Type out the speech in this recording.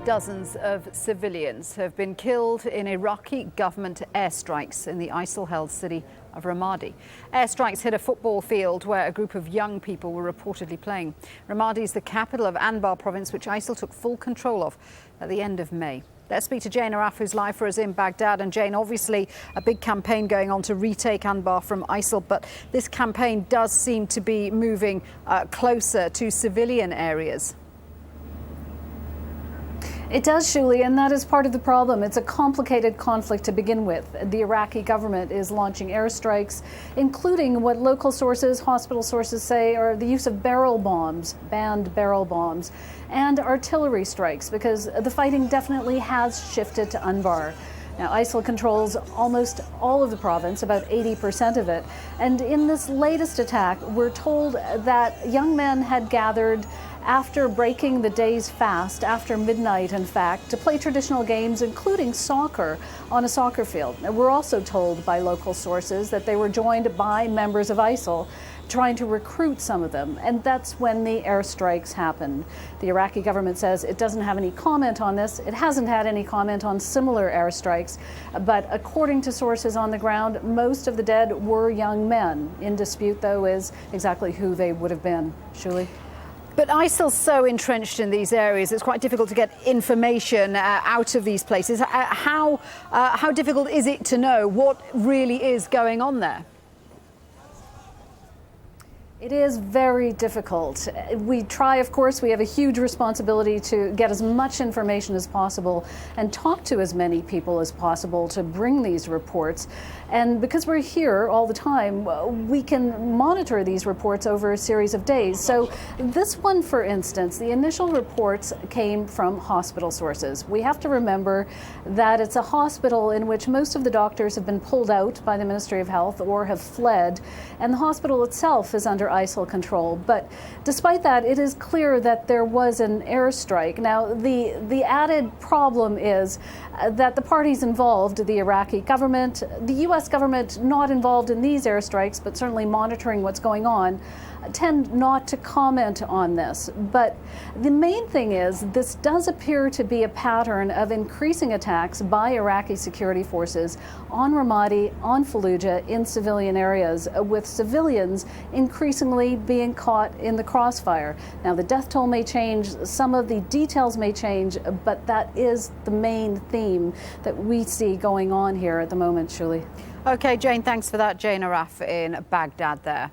Dozens of civilians have been killed in Iraqi government airstrikes in the ISIL-held city of Ramadi. Airstrikes hit a football field where a group of young people were reportedly playing. Ramadi is the capital of Anbar province, which ISIL took full control of at the end of May. Let's speak to Jane Arraf, who's live for us in Baghdad. And Jane, obviously a big campaign going on to retake Anbar from ISIL, but this campaign does seem to be moving closer to civilian areas. It does, Shuli, and that is part of the problem. It's a complicated conflict to begin with. The Iraqi government is launching airstrikes, including what local sources, hospital sources say are the use of barrel bombs, banned barrel bombs, and artillery strikes, because the fighting definitely has shifted to Anbar. Now, ISIL controls almost all of the province, about 80% of it. And in this latest attack, we're told that young men had gathered after breaking the day's fast, after midnight, in fact, to play traditional games, including soccer, on a soccer field. And we're also told by local sources that they were joined by members of ISIL, trying to recruit some of them, and that's when the airstrikes happened. The Iraqi government says it doesn't have any comment on this. It hasn't had any comment on similar airstrikes, but according to sources on the ground, most of the dead were young men. In dispute, though, is exactly who they would have been. Shuli? But ISIL's so entrenched in these areas, it's quite difficult to get information out of these places. How difficult is it to know what really is going on there? It is very difficult. We try, of course, we have a huge responsibility to get as much information as possible and talk to as many people as possible to bring these reports. And because we're here all the time, we can monitor these reports over a series of days. So this one, for instance, the initial reports came from hospital sources. We have to remember that it's a hospital in which most of the doctors have been pulled out by the Ministry of Health or have fled, and the hospital itself is under ISIL control. But despite that, it is clear that there was an airstrike. Now, the added problem is that the parties involved, the Iraqi government, the U.S. government, not involved in these airstrikes, but certainly monitoring what's going on, tend not to comment on this. But the main thing is this does appear to be a pattern of increasing attacks by Iraqi security forces on Ramadi, on Fallujah, in civilian areas, with civilians increasingly being caught in the crossfire. Now, the death toll may change, some of the details may change, but that is the main theme that we see going on here at the moment, Shuli. OK, Jane, thanks for that. Jane Arraf in Baghdad there.